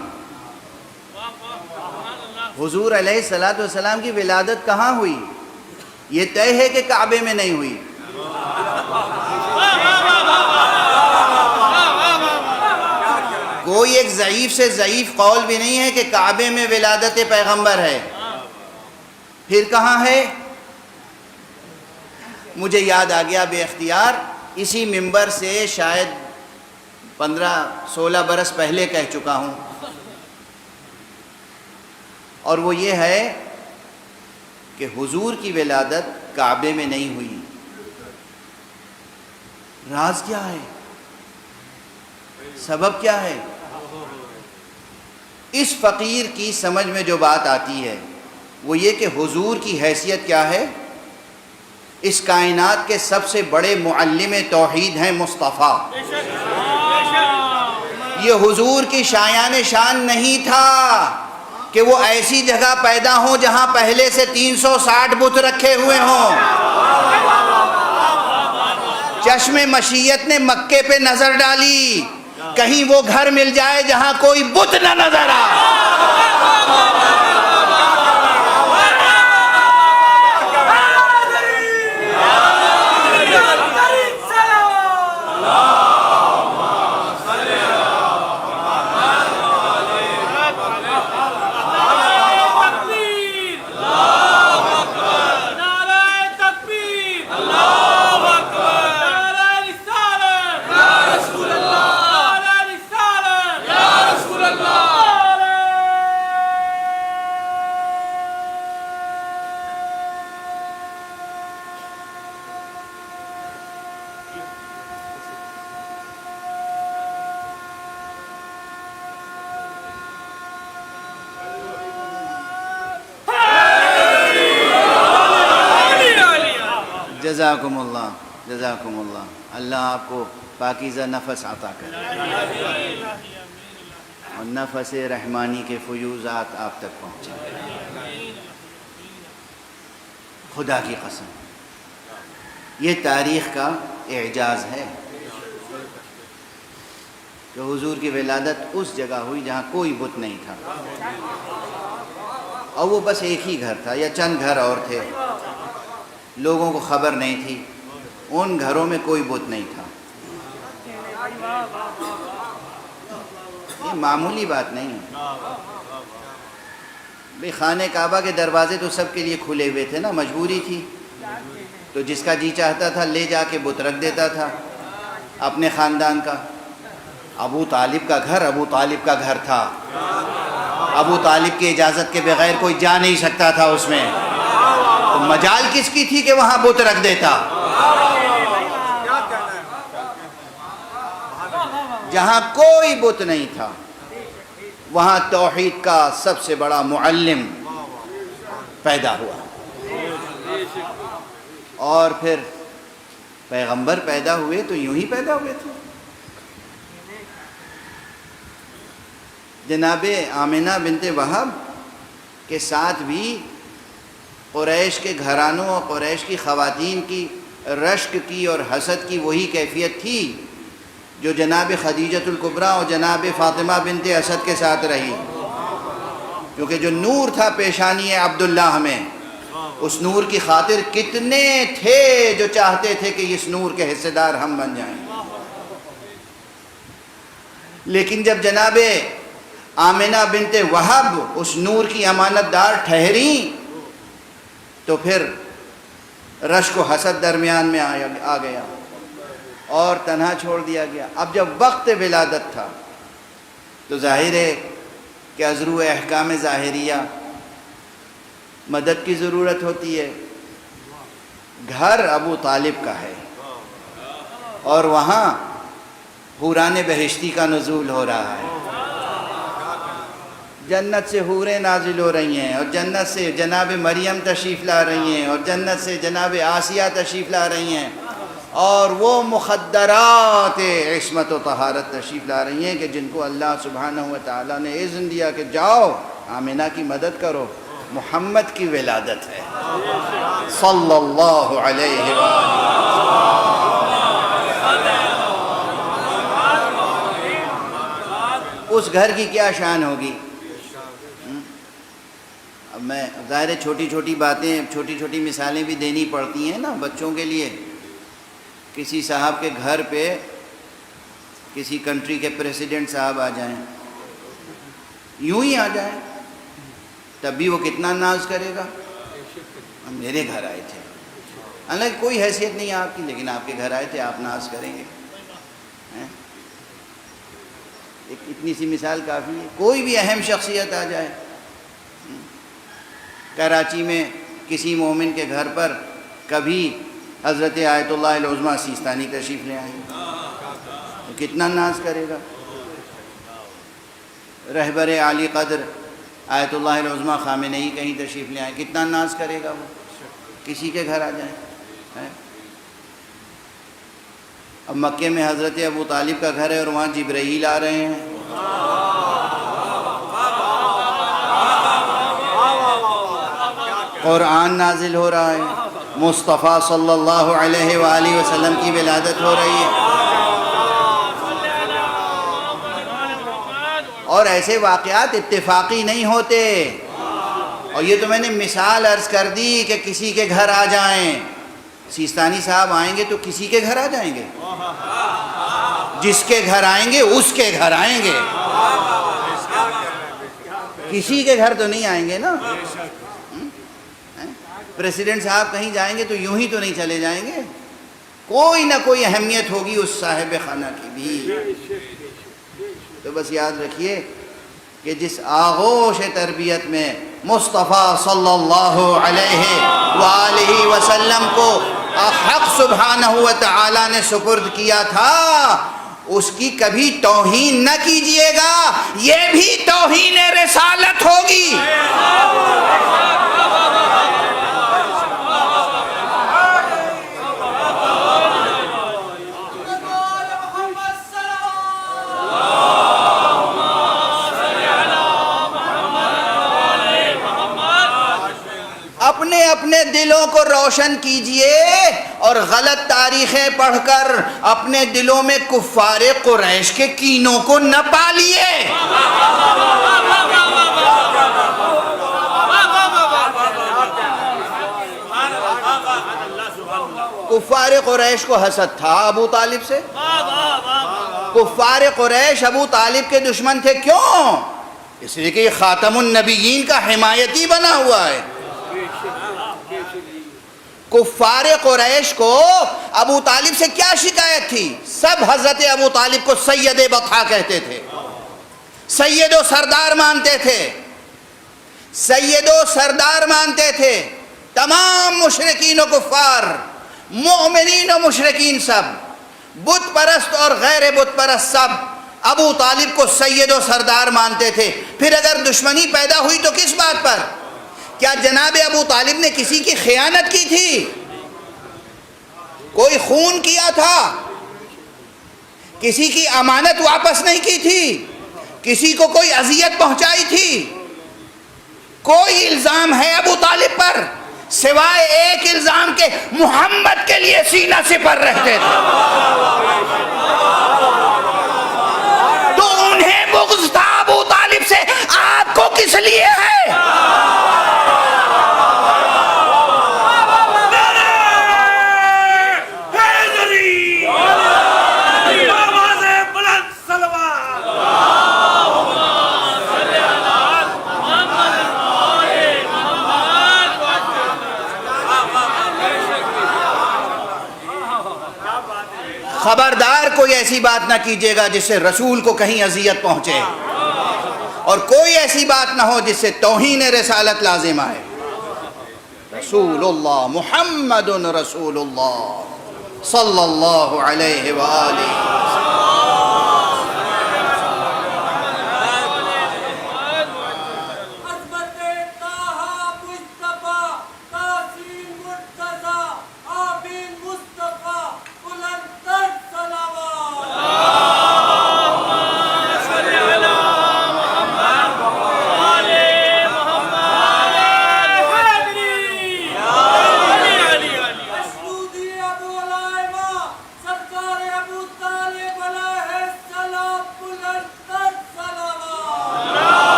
A: حضور علیہ السلام کی ولادت کہاں ہوئی؟ یہ طے ہے کہ کعبے میں نہیں ہوئی۔ کوئی ایک ضعیف سے ضعیف قول بھی نہیں ہے کہ کعبے میں ولادت پیغمبر ہے۔ پھر کہاں ہے؟ مجھے یاد آ گیا بے اختیار، اسی منبر سے شاید 15-16 برس پہلے کہہ چکا ہوں، اور وہ یہ ہے کہ حضور کی ولادت کعبے میں نہیں ہوئی۔ راز کیا ہے؟ سبب کیا ہے؟ اس فقیر کی سمجھ میں جو بات آتی ہے وہ یہ کہ حضور کی حیثیت کیا ہے؟ اس کائنات کے سب سے بڑے معلم توحید ہیں مصطفیٰ۔ یہ حضور کی شایان شان نہیں تھا کہ وہ ایسی جگہ پیدا ہوں جہاں پہلے سے 360 بت رکھے ہوئے ہوں۔ چشم مشیت نے مکے پہ نظر ڈالی، کہیں وہ گھر مل جائے جہاں کوئی بت نہ نظر آئے۔ جزاکم اللہ، جزاکم اللہ۔ اللہ آپ کو پاکیزہ نفس عطا کرے اور نفس رحمانی کے فیوزات آپ تک پہنچیں۔ خدا کی قسم یہ تاریخ کا اعجاز ہے کہ حضور کی ولادت اس جگہ ہوئی جہاں کوئی بت نہیں تھا۔ اور وہ بس ایک ہی گھر تھا یا چند گھر اور تھے، لوگوں کو خبر نہیں تھی، ان گھروں میں کوئی بت نہیں تھا۔ یہ معمولی بات نہیں ہے بھئی، خانہ کعبہ کے دروازے تو سب کے لیے کھلے ہوئے تھے نا، مجبوری تھی، تو جس کا جی چاہتا تھا لے جا کے بت رکھ دیتا تھا اپنے خاندان کا۔ ابو طالب کا گھر ابو طالب کا گھر تھا، ابو طالب کی اجازت کے بغیر کوئی جا نہیں سکتا تھا اس میں، تو مجال کس کی تھی کہ وہاں بت رکھ دیتا؟ جہاں کوئی بت نہیں تھا وہاں توحید کا سب سے بڑا معلم پیدا ہوا، اور پھر پیغمبر پیدا ہوئے تو یوں ہی پیدا ہوئے تھے۔ جناب آمنہ بنت وہب کے ساتھ بھی قریش کے گھرانوں اور قریش کی خواتین کی رشک کی اور حسد کی وہی کیفیت تھی جو جناب خدیجۃ الکبریٰ اور جناب فاطمہ بنت اسد کے ساتھ رہی، کیونکہ جو نور تھا پیشانی عبداللہ میں، اس نور کی خاطر کتنے تھے جو چاہتے تھے کہ اس نور کے حصے دار ہم بن جائیں، لیکن جب جناب آمنہ بنت وہب اس نور کی امانت دار ٹھہریں تو پھر رشک و حسد درمیان میں آ گیا اور تنہا چھوڑ دیا گیا۔ اب جب وقت ولادت تھا تو ظاہر ہے کہ ازرو احکام ظاہریہ مدد کی ضرورت ہوتی ہے۔ گھر ابو طالب کا ہے اور وہاں حوران بہشتی کا نزول ہو رہا ہے، جنت سے حوریں نازل ہو رہی ہیں، اور جنت سے جناب مریم تشریف لا رہی ہیں، اور جنت سے جناب آسیہ تشریف لا رہی ہیں، اور وہ مخدرات عصمت و طہارت تشریف لا رہی ہیں کہ جن کو اللہ سبحانہ و تعالیٰ نے اذن دیا کہ جاؤ آمنہ کی مدد کرو، محمد کی ولادت ہے صلی اللہ علیہ وآلہ۔ اس گھر کی کیا شان ہوگی؟ اب میں ظاہر ہے چھوٹی چھوٹی باتیں، چھوٹی چھوٹی مثالیں بھی دینی پڑتی ہیں نا بچوں کے لیے۔ کسی صاحب کے گھر پہ کسی کنٹری کے پریسیڈنٹ صاحب آ جائیں، یوں ہی آ جائیں، تب بھی وہ کتنا ناز کرے گا، میرے گھر آئے تھے، حالانکہ کوئی حیثیت نہیں آپ کی، لیکن آپ کے گھر آئے تھے، آپ ناز کریں گے۔ ایک اتنی سی مثال کافی ہے۔ کوئی بھی اہم شخصیت آ جائے، کراچی میں کسی مومن کے گھر پر کبھی حضرت آیت اللہ العظمیٰ سیستانی تشریف لے آئیں تو کتنا ناز کرے گا۔ رہبر عالی قدر آیت اللہ العظمیٰ خامنئی کہیں تشریف لے آئیں، کتنا ناز کرے گا وہ، کسی کے گھر آ جائیں۔ اب مکے میں حضرت ابو طالب کا گھر ہے اور وہاں جبرائیل آ رہے ہیں، قرآن نازل ہو رہا ہے، مصطفیٰ صلی اللہ علیہ وآلہ وسلم کی ولادت ہو رہی ہے، اور ایسے واقعات اتفاقی نہیں ہوتے۔ اور یہ تو میں نے مثال عرض کر دی کہ کسی کے گھر آ جائیں، سیستانی صاحب آئیں گے تو کسی کے گھر آ جائیں گے، جس کے گھر آئیں گے اس کے گھر آئیں گے، کسی کے گھر تو نہیں آئیں گے نا۔ پریسیڈنٹ صاحب کہیں جائیں گے تو یوں ہی تو نہیں چلے جائیں گے، کوئی نہ کوئی اہمیت ہوگی اس صاحب خانہ کی بھی۔ تو بس یاد رکھیے کہ جس آغوش تربیت میں مصطفیٰ صلی اللہ علیہ وآلہ وسلم کو حق سبحانہ و تعالیٰ نے سپرد کیا تھا، اس کی کبھی توہین نہ کیجئے گا، یہ بھی توہین رسالت ہوگی۔ اپنے اپنے دلوں کو روشن کیجئے اور غلط تاریخیں پڑھ کر اپنے دلوں میں کفار قریش کے کینوں کو نہ پالیے۔ کفار قریش کو حسد تھا ابو طالب سے. کفار قریش ابو طالب کے دشمن تھے. کیوں؟ اس لیے کہ یہ خاتم النبیین کا حمایتی بنا ہوا ہے. کفار قریش کو ابو طالب سے کیا شکایت تھی؟ سب حضرت ابو طالب کو سید بطحا کہتے تھے، سید و سردار مانتے تھے، سید و سردار مانتے تھے. تمام مشرکین و کفار، مومنین و مشرکین، سب بت پرست اور غیر بت پرست، سب ابو طالب کو سید و سردار مانتے تھے. پھر اگر دشمنی پیدا ہوئی تو کس بات پر؟ کیا جناب ابو طالب نے کسی کی خیانت کی تھی؟ کوئی خون کیا تھا؟ کسی کی امانت واپس نہیں کی تھی؟ کسی کو کوئی اذیت پہنچائی تھی؟ کوئی الزام ہے ابو طالب پر سوائے ایک الزام کے محمد کے لیے سینہ سپر رہتے تھے. تو انہیں بغض تھا ابو طالب سے، آپ کو کس لیے ہے؟ خبردار کوئی ایسی بات نہ کیجیے گا جس سے رسول کو کہیں اذیت پہنچے، اور کوئی ایسی بات نہ ہو جس سے توہین رسالت لازم آئے. رسول اللہ محمد رسول اللہ صلی اللہ علیہ وآلہ.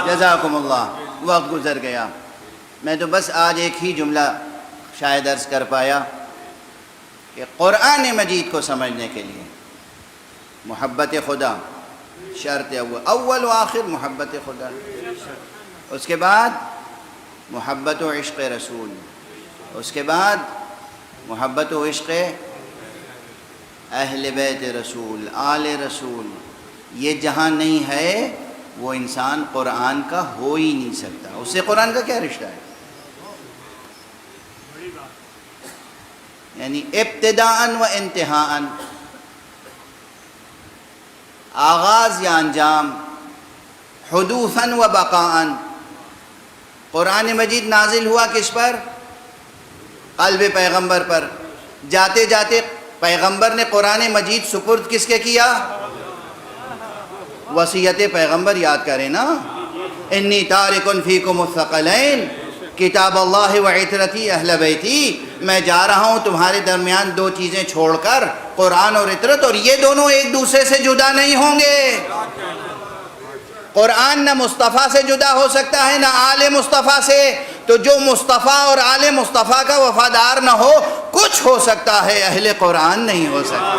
A: جزاکم اللہ. وقت گزر گیا. میں تو بس آج ایک ہی جملہ شاید عرض کر پایا کہ قرآن مجید کو سمجھنے کے لیے محبت خدا شرط اول و آخر محبت خدا، اس کے بعد محبت و عشق رسول، اس کے بعد محبت و عشق اہل بیت رسول، آل رسول. یہ جہاں نہیں ہے وہ انسان قرآن کا ہو ہی نہیں سکتا. اس سے قرآن کا کیا رشتہ ہے؟ یعنی ابتداءً و انتہاءً، آغاز یا انجام، حدوثاً و بقاءً. قرآن مجید نازل ہوا کس پر؟ قلب پیغمبر پر. جاتے جاتے پیغمبر نے قرآن مجید سپرد کس کے کیا؟ وصیت پیغمبر یاد کریں نا. انی تارکن فیکم الثقلین کتاب اللہ و عطرتی اہل بیتی. میں جا رہا ہوں تمہارے درمیان دو چیزیں چھوڑ کر، قرآن اور عطرت، اور یہ دونوں ایک دوسرے سے جدا نہیں ہوں گے. قرآن نہ مصطفیٰ سے جدا ہو سکتا ہے نہ آل مصطفیٰ سے. تو جو مصطفیٰ اور آل مصطفیٰ کا وفادار نہ ہو، کچھ ہو سکتا ہے، اہل قرآن نہیں ہو سکتا.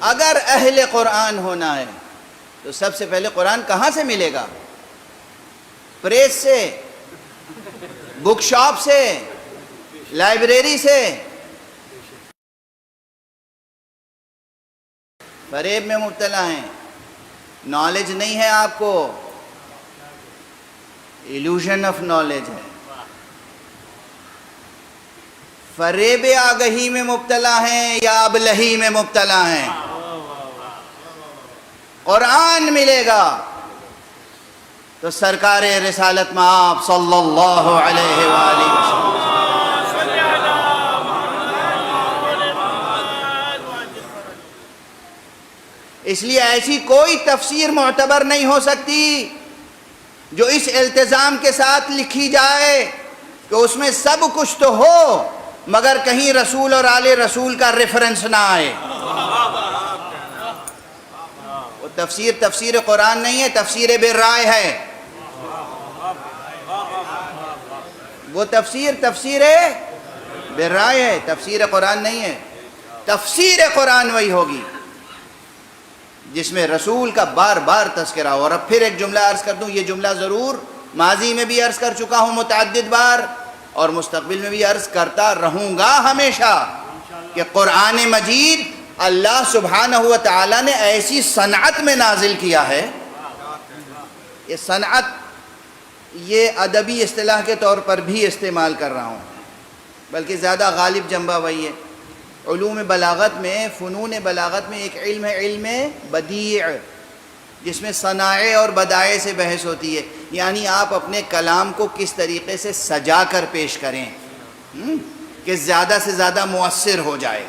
A: اگر اہل قرآن ہونا ہے تو سب سے پہلے قرآن کہاں سے ملے گا؟ پریس سے، بک شاپ سے، لائبریری سے. فریب میں مبتلا ہیں، نالج نہیں ہے آپ کو، ایلوژن آف نالج ہے. فریب آگہی میں مبتلا ہیں یا ابلہی میں مبتلا ہیں. قرآن ملے گا تو سرکار رسالت میں آپ صلی اللہ علیہ وآلہ وسلم. اس لیے ایسی کوئی تفسیر معتبر نہیں ہو سکتی جو اس التزام کے ساتھ لکھی جائے کہ اس میں سب کچھ تو ہو مگر کہیں رسول اور آل رسول کا ریفرنس نہ آئے. وہ تفسیر قرآن نہیں ہے، تفسیر بے رائے ہے. وہ تفسیر بے رائے ہے، تفسیر قرآن نہیں ہے. تفسیر قرآن وہی ہوگی جس میں رسول کا بار بار تذکرہ ہو. اور اب پھر ایک جملہ عرض کر دوں، یہ جملہ ضرور ماضی میں بھی عرض کر چکا ہوں متعدد بار اور مستقبل میں بھی عرض کرتا رہوں گا ہمیشہ، کہ قرآن مجید اللہ سبحانہ و تعالی نے ایسی صنعت میں نازل کیا ہے. یہ صنعت یہ ادبی اصطلاح کے طور پر بھی استعمال کر رہا ہوں، بلکہ زیادہ غالب جنبہ وہی ہے. علوم بلاغت میں، فنون بلاغت میں ایک علم ہے، علم بدیع، جس میں صنائع اور بدائع سے بحث ہوتی ہے. یعنی آپ اپنے کلام کو کس طریقے سے سجا کر پیش کریں کہ زیادہ سے زیادہ مؤثر ہو جائے.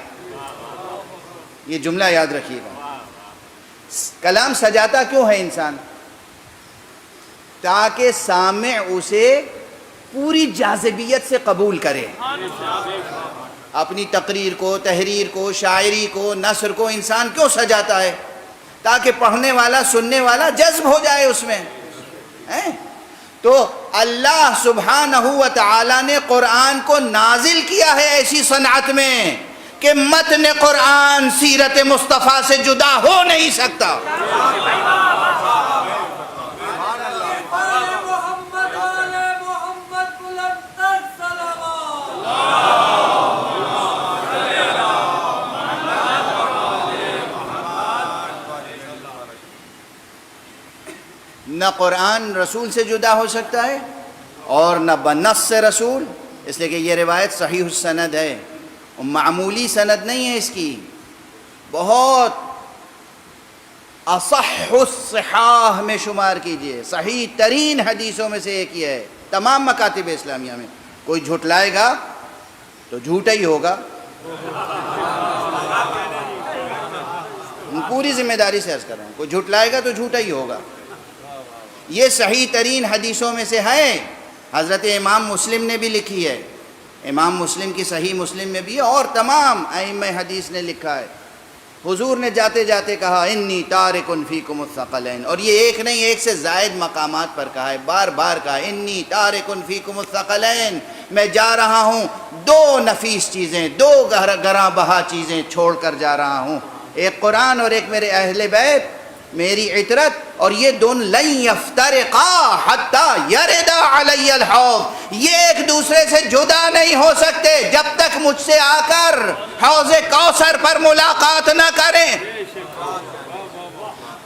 A: یہ جملہ یاد رکھیے گا. کلام سجاتا کیوں ہے انسان؟ تاکہ سامع اسے پوری جاذبیت سے قبول کرے. اپنی تقریر کو، تحریر کو، شاعری کو، نثر کو انسان کیوں سجاتا ہے؟ تاکہ پڑھنے والا، سننے والا جذب ہو جائے اس میں. تو اللہ سبحانہ و تعالی نے قرآن کو نازل کیا ہے ایسی صنعت میں کہ متن قرآن سیرت مصطفیٰ سے جدا ہو نہیں سکتا. نہ قرآن رسول سے جدا ہو سکتا ہے اور نہ بنص رسول، اس لیے کہ یہ روایت صحیح السند ہے، معمولی سند نہیں ہے اس کی، بہت اصح الصحاح میں شمار کیجئے، صحیح ترین حدیثوں میں سے ایک یہ ہے تمام مکاتب اسلامیہ میں. کوئی جھٹلائے گا تو جھوٹا ہی ہوگا، پوری ذمہ داری سے عرض کر رہا ہوں، کوئی جھٹلائے گا تو جھوٹا ہی ہوگا. یہ صحیح ترین حدیثوں میں سے ہے. حضرت امام مسلم نے بھی لکھی ہے، امام مسلم کی صحیح مسلم میں بھی ہے، اور تمام ائمہ حدیث نے لکھا ہے. حضور نے جاتے جاتے کہا انی تارک فیکم الثقلین، اور یہ ایک نہیں، ایک سے زائد مقامات پر کہا ہے، بار بار کہا انی تارک فیکم الثقلین، میں جا رہا ہوں دو نفیس چیزیں، دو گراں بہا چیزیں چھوڑ کر جا رہا ہوں، ایک قرآن اور ایک میرے اہل بیت، میری عطرت، اور یہ دونوں لن یفترقا حتی یردا علی الحوض، یہ ایک دوسرے سے جدا نہیں ہو سکتے جب تک مجھ سے آ کر حوض کوثر پر ملاقات نہ کریں.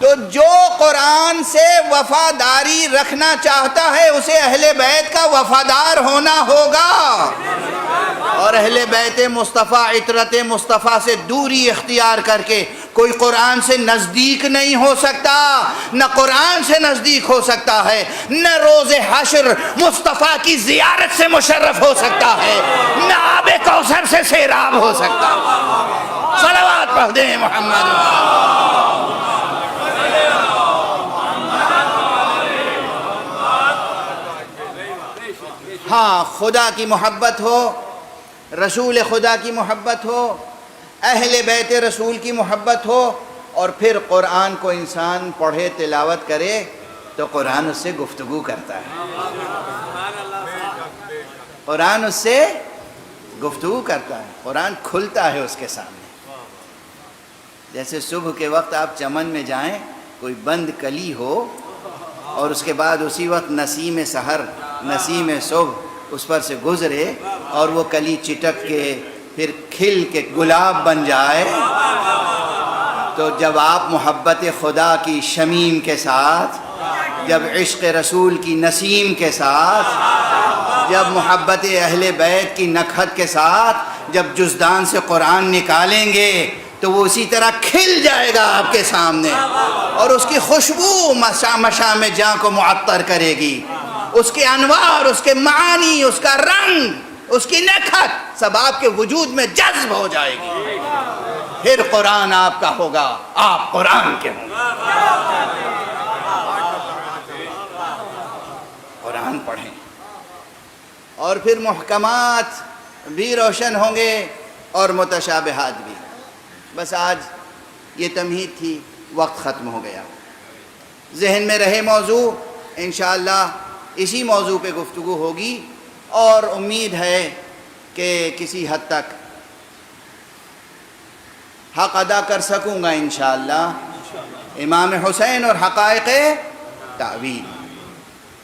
A: تو جو قرآن سے وفاداری رکھنا چاہتا ہے اسے اہل بیت کا وفادار ہونا ہوگا، اور اہل بیت مصطفیٰ، عطرت مصطفیٰ سے دوری اختیار کر کے کوئی قرآن سے نزدیک نہیں ہو سکتا، نہ قرآن سے نزدیک ہو سکتا ہے، نہ روز حشر مصطفیٰ کی زیارت سے مشرف ہو سکتا ہے، نہ آب کوثر سے سیراب ہو سکتا. صلوات پڑھ دیں محمد. ہاں، خدا کی محبت ہو، رسول خدا کی محبت ہو، اہل بیت رسول کی محبت ہو، اور پھر قرآن کو انسان پڑھے، تلاوت کرے تو قرآن اس سے گفتگو کرتا ہے. قرآن اس سے گفتگو کرتا ہے، قرآن کھلتا ہے اس کے سامنے. جیسے صبح کے وقت آپ چمن میں جائیں، کوئی بند کلی ہو، اور اس کے بعد اسی وقت نسیم سحر، نسیم صبح اس پر سے گزرے اور وہ کلی چٹک کے پھر کھل کے گلاب بن جائے، تو جب آپ محبت خدا کی شمیم کے ساتھ، جب عشق رسول کی نسیم کے ساتھ، جب محبت اہل بیت کی نکہت کے ساتھ جب جزدان سے قرآن نکالیں گے تو وہ اسی طرح کھل جائے گا آپ کے سامنے، اور اس کی خوشبو مشام جاں کو معطر کرے گی. اس کے انوار، اس کے معانی، اس کا رنگ، اس کی نکہت سب آپ کے وجود میں جذب ہو جائے گی. پھر قرآن آپ کا ہوگا، آپ قرآن کے ہوں گے. اور پھر محکمات بھی روشن ہوں گے اور متشابہات بھی. بس آج یہ تمہید تھی، وقت ختم ہو گیا. ذہن میں رہے موضوع، انشاءاللہ اسی موضوع پہ گفتگو ہوگی، اور امید ہے کہ کسی حد تک حق ادا کر سکوں گا انشاءاللہ. امام حسین اور حقائق تعویل.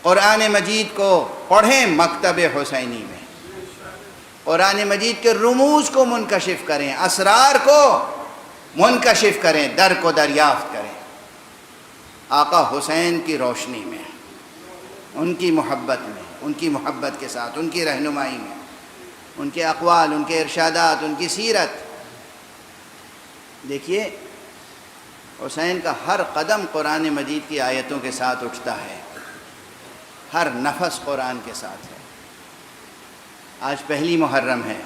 A: قرآن مجید کو پڑھیں مکتب حسینی میں، قرآن مجید کے رموز کو منکشف کریں، اسرار کو منکشف کریں، در کو دریافت کریں. آقا حسین کی روشنی میں، ان کی محبت میں، ان کی محبت کے ساتھ، ان کی رہنمائی میں، ان کے اقوال، ان کے ارشادات، ان کی سیرت. دیکھیے حسین کا ہر قدم قرآن مجید کی آیتوں کے ساتھ اٹھتا ہے، ہر نفس قرآن کے ساتھ ہے. آج پہلی محرم ہے.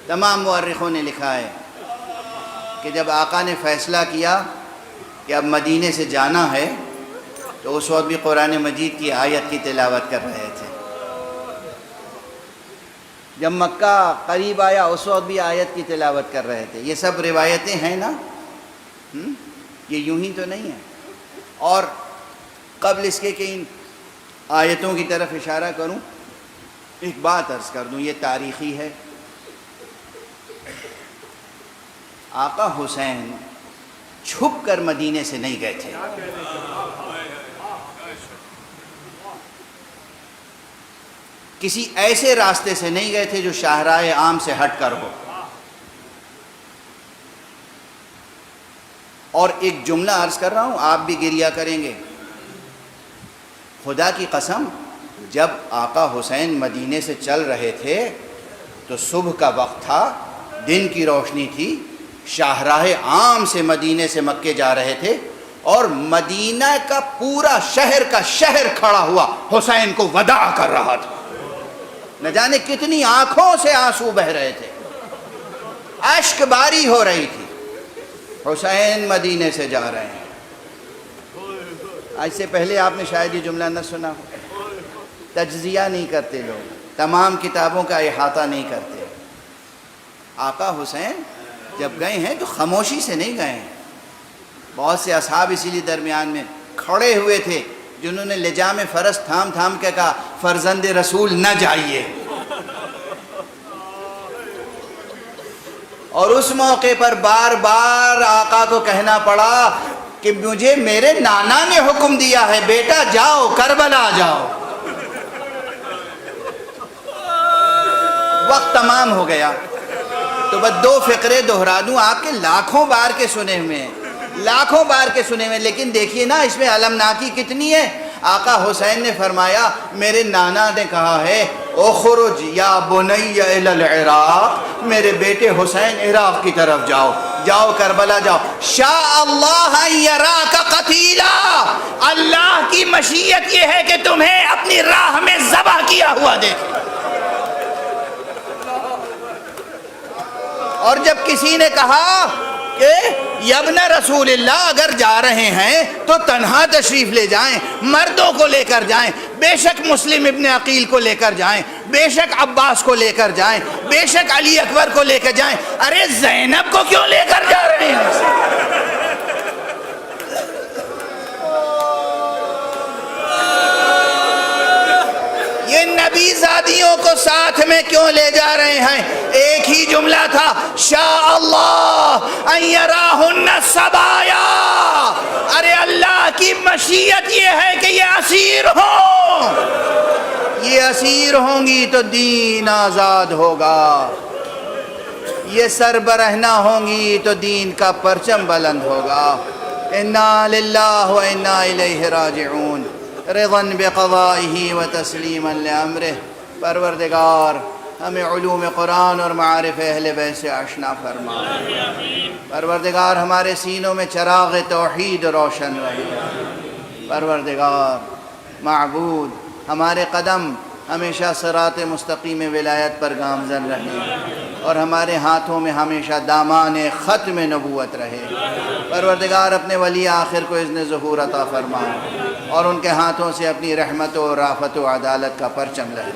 A: تمام مورخوں نے لکھا ہے کہ جب آقا نے فیصلہ کیا کہ اب مدینے سے جانا ہے تو اس وقت بھی قرآن مجید کی آیت کی تلاوت کر رہے تھے. جب مکہ قریب آیا اس وقت بھی آیت کی تلاوت کر رہے تھے. یہ سب روایتیں ہیں نا، یہ یوں ہی تو نہیں ہے. اور قبل اس کے کہ ان آیتوں کی طرف اشارہ کروں، ایک بات عرض کر دوں، یہ تاریخی ہے. آقا حسین چھپ کر مدینے سے نہیں گئے تھے. کسی ایسے راستے سے نہیں گئے تھے جو شاہراہ عام سے ہٹ کر ہو. اور ایک جملہ عرض کر رہا ہوں، آپ بھی گریہ کریں گے. خدا کی قسم، جب آقا حسین مدینے سے چل رہے تھے تو صبح کا وقت تھا، دن کی روشنی تھی، شاہراہ عام سے مدینے سے مکے جا رہے تھے، اور مدینہ کا پورا شہر کا شہر کھڑا ہوا حسین کو وداع کر رہا تھا. نہ جانے کتنی آنکھوں سے آنسو بہ رہے تھے، اشک باری ہو رہی تھی. حسین مدینے سے جا رہے ہیں. آج سے پہلے آپ نے شاید یہ جملہ نہ سنا ہو. تجزیہ نہیں کرتے لوگ، تمام کتابوں کا احاطہ نہیں کرتے. آقا حسین جب گئے ہیں تو خاموشی سے نہیں گئے ہیں. بہت سے اصحاب اسی لیے درمیان میں کھڑے ہوئے تھے جنہوں نے لجام فرس تھام تھام کے کہا فرزند رسول نہ جائیے. اور اس موقع پر بار بار آقا کو کہنا پڑا کہ مجھے میرے نانا نے حکم دیا ہے، بیٹا جاؤ کربلا جاؤ. وقت تمام ہو گیا تو بس دو فقرے دہرا دوں، آپ کے لاکھوں بار کے سنے ہوئے ہیں، لاکھوں بار کے سنے ہوئے. لیکن دیکھیے نا اس میں المناکی کتنی ہے. آقا حسین نے فرمایا میرے نانا نے کہا ہے اخرج یا بنی الی العراق، میرے بیٹے حسین عراق کی طرف جاؤ، جاؤ کربلا جاؤ. شاء اللہ ان یراک قتیلا، اللہ کی مشیت یہ ہے کہ تمہیں اپنی راہ میں ذبح کیا ہوا دیکھے. اور جب کسی نے کہا کہ یابن رسول اللہ اگر جا رہے ہیں تو تنہا تشریف لے جائیں، مردوں کو لے کر جائیں، بے شک مسلم ابن عقیل کو لے کر جائیں، بے شک عباس کو لے کر جائیں، بے شک علی اکبر کو لے کر جائیں، ارے زینب کو کیوں لے کر جا رہے ہیں؟ یہ نبی زادیوں کو ساتھ میں کیوں لے جا رہے ہیں؟ ایک ہی جملہ تھا، شاء اللہ ان یراہن الصبایا. ارے اللہ کی مشیت یہ ہے کہ یہ اسیر ہوں، یہ اسیر ہوں گی تو دین آزاد ہوگا، یہ سربرہنہ ہوں گی تو دین کا پرچم بلند ہوگا. انا للہ و انا الیہ راجعون، رضا بقضائہ و تسلیما لامرہ. پروردگار ہمیں علوم قرآن اور معارف اہل بیت سے آشنا فرما. پروردگار ہمارے سینوں میں چراغ توحید روشن رہے. پروردگار معبود ہمارے قدم ہمیشہ صراط مستقیم ولایت پر گامزن رہے. اور ہمارے ہاتھوں میں ہمیشہ دامان ختم نبوت رہے۔ پروردگار اپنے ولی آخر کو اذن ظہور عطا فرما اور ان کے ہاتھوں سے اپنی رحمت و رافت و عدالت کا پرچم لہرائے۔